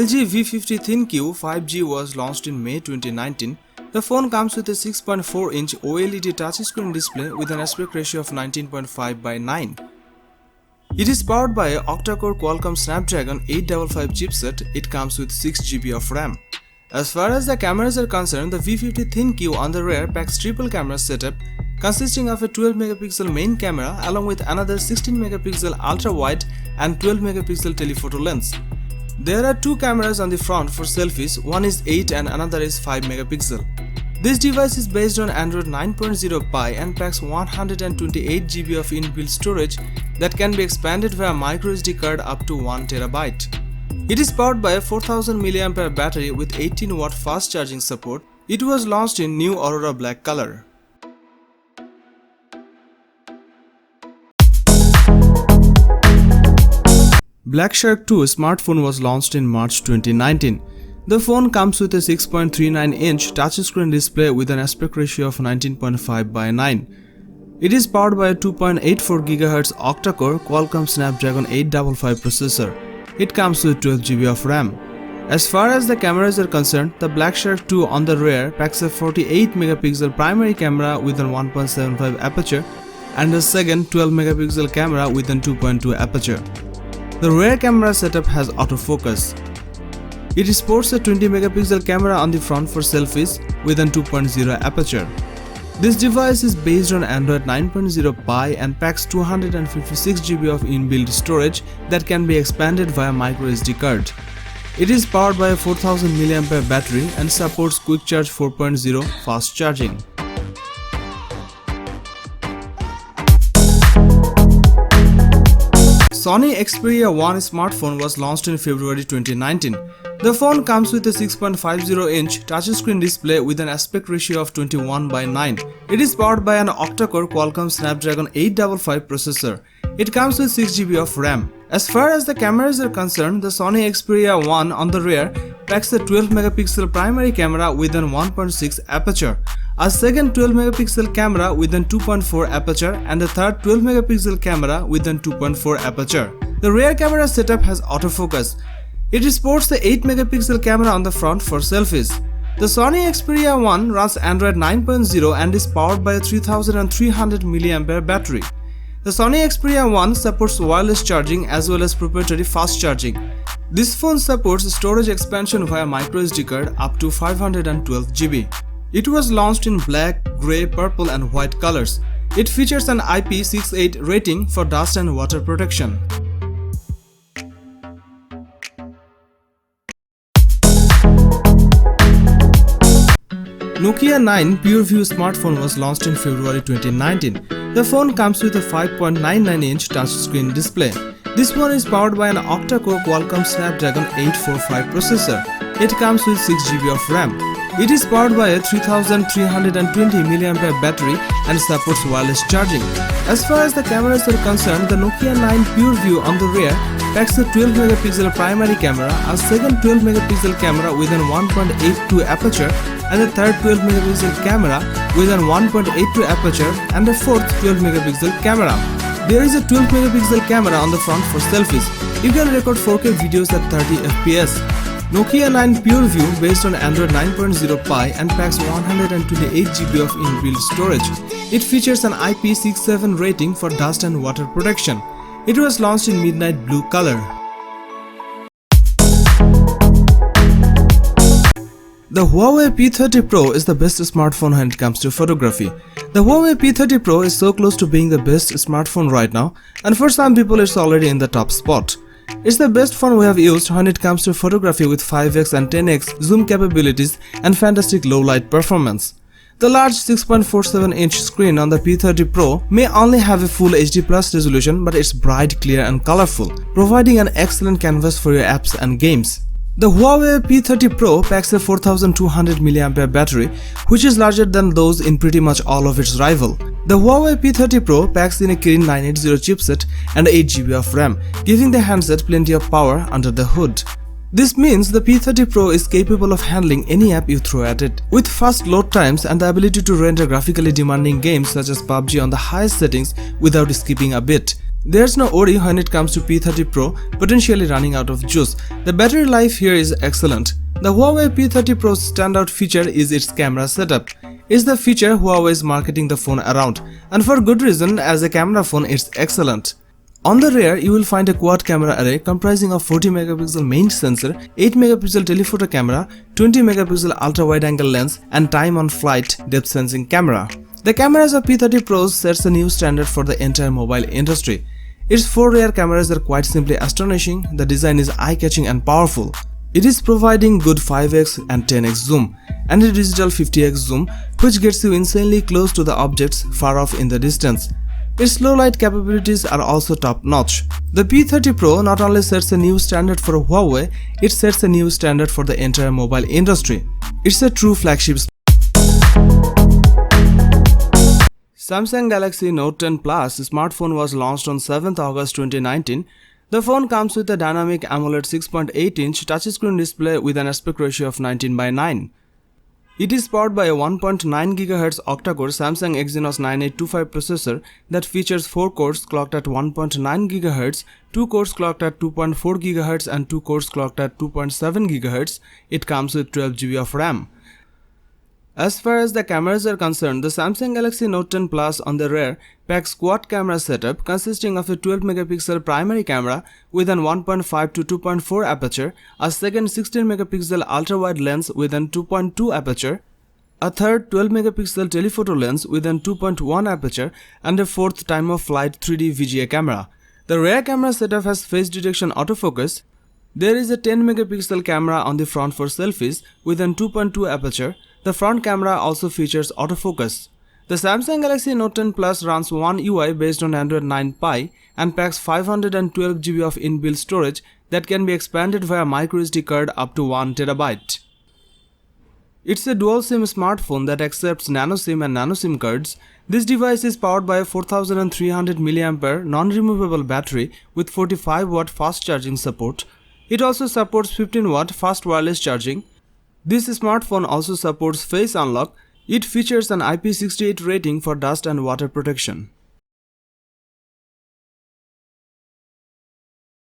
LG V50 ThinQ 5G was launched in May 2019. The phone comes with a 6.4-inch OLED touchscreen display with an aspect ratio of 19.5:9. It is powered by an octa-core Qualcomm Snapdragon 855 chipset. It comes with 6GB of RAM. As far as the cameras are concerned, the V50 ThinQ on the rear packs triple camera setup consisting of a 12MP main camera along with another 16MP ultra-wide and 12MP telephoto lens. There are two cameras on the front for selfies, one is 8 and another is 5MP. This device is based on Android 9.0 Pie and packs 128GB of inbuilt storage that can be expanded via microSD card up to 1TB. It is powered by a 4000 mAh battery with 18W fast charging support. It was launched in new Aurora Black color. Black Shark 2 smartphone was launched in March 2019. The phone comes with a 6.39-inch touchscreen display with an aspect ratio of 19.5:9. It is powered by a 2.84 GHz octa-core Qualcomm Snapdragon 855 processor. It comes with 12GB of RAM. As far as the cameras are concerned, the Black Shark 2 on the rear packs a 48MP primary camera with an 1.75 aperture and a second 12MP camera with an 2.2 aperture. The rear camera setup has autofocus. It sports a 20MP camera on the front for selfies with an 2.0 aperture. This device is based on Android 9.0 Pie and packs 256GB of inbuilt storage that can be expanded via microSD card. It is powered by a 4000 mAh battery and supports Quick Charge 4.0 fast charging. Sony Xperia 1 smartphone was launched in February 2019. The phone comes with a 6.50-inch touchscreen display with an aspect ratio of 21:9. It is powered by an octa-core Qualcomm Snapdragon 855 processor. It comes with 6GB of RAM. As far as the cameras are concerned, the Sony Xperia 1 on the rear packs a 12MP primary camera with an 1.6 aperture, a second 12MP camera with an 2.4 aperture and a third 12MP camera with an 2.4 aperture. The rear camera setup has autofocus. It sports the 8MP camera on the front for selfies. The Sony Xperia 1 runs Android 9.0 and is powered by a 3300 mAh battery. The Sony Xperia 1 supports wireless charging as well as proprietary fast charging. This phone supports storage expansion via microSD card up to 512GB. It was launched in black, grey, purple and white colors. It features an IP68 rating for dust and water protection. Nokia 9 PureView smartphone was launched in February 2019. The phone comes with a 5.99-inch touchscreen display. This one is powered by an octa-core Qualcomm Snapdragon 845 processor. It comes with 6GB of RAM. It is powered by a 3320 mAh battery and supports wireless charging. As far as the cameras are concerned, the Nokia 9 PureView on the rear packs a 12MP primary camera, a second 12MP camera with an 1.82 aperture and a third 12MP camera with an 1.82 aperture and a fourth 12MP camera. There is a 12MP camera on the front for selfies. You can record 4K videos at 30fps. Nokia 9 PureView based on Android 9.0 Pie and packs 128GB of inbuilt storage. It features an IP67 rating for dust and water protection. It was launched in midnight blue color. The Huawei P30 Pro is the best smartphone when it comes to photography. The Huawei P30 Pro is so close to being the best smartphone right now, and for some people it's already in the top spot. It's the best phone we have used when it comes to photography with 5x and 10x zoom capabilities and fantastic low light performance. The large 6.47-inch screen on the P30 Pro may only have a full HD+ resolution, but it's bright, clear and colorful, providing an excellent canvas for your apps and games. The Huawei P30 Pro packs a 4200 mAh battery, which is larger than those in pretty much all of its rivals. The Huawei P30 Pro packs in a Kirin 980 chipset and 8GB of RAM, giving the handset plenty of power under the hood. This means the P30 Pro is capable of handling any app you throw at it. With fast load times and the ability to render graphically demanding games such as PUBG on the highest settings without skipping a bit. There's no worry when it comes to P30 Pro potentially running out of juice. The battery life here is excellent. The Huawei P30 Pro's standout feature is its camera setup. It's the feature Huawei is marketing the phone around, and for good reason, as a camera phone it's excellent. On the rear, you will find a quad camera array comprising of 40 megapixel main sensor, 8 megapixel telephoto camera, 20 megapixel ultra-wide-angle lens, and time-on-flight depth sensing camera. The cameras of P30 Pro sets a new standard for the entire mobile industry. Its 4 rear cameras are quite simply astonishing. The design is eye-catching and powerful. It is providing good 5x and 10x zoom, and a digital 50x zoom, which gets you insanely close to the objects far off in the distance. Its low light capabilities are also top-notch. The P30 Pro not only sets a new standard for Huawei, it sets a new standard for the entire mobile industry. It's a true flagship. Samsung Galaxy Note 10 Plus smartphone was launched on 7th August 2019. The phone comes with a dynamic AMOLED 6.8-inch touchscreen display with an aspect ratio of 19:9. It is powered by a 1.9 GHz octa-core Samsung Exynos 9825 processor that features 4 cores clocked at 1.9 GHz, 2 cores clocked at 2.4 GHz and 2 cores clocked at 2.7 GHz. It comes with 12 GB of RAM. As far as the cameras are concerned, the Samsung Galaxy Note 10 Plus on the rear packs quad camera setup consisting of a 12 megapixel primary camera with an 1.5 to 2.4 aperture, a second 16 megapixel ultra-wide lens with an 2.2 aperture, a third 12 megapixel telephoto lens with an 2.1 aperture, and a fourth time-of-flight 3D VGA camera. The rear camera setup has face detection autofocus. There is a 10 megapixel camera on the front for selfies with an 2.2 aperture. The front camera also features autofocus. The Samsung Galaxy Note 10 Plus runs One UI based on Android 9 Pie and packs 512 GB of inbuilt storage that can be expanded via microSD card up to 1 TB. It's a dual SIM smartphone that accepts nano SIM and nano SIM cards. This device is powered by a 4300 mAh non-removable battery with 45 watt fast charging support. It also supports 15 watt fast wireless charging. This smartphone also supports face unlock. It features an IP68 rating for dust and water protection.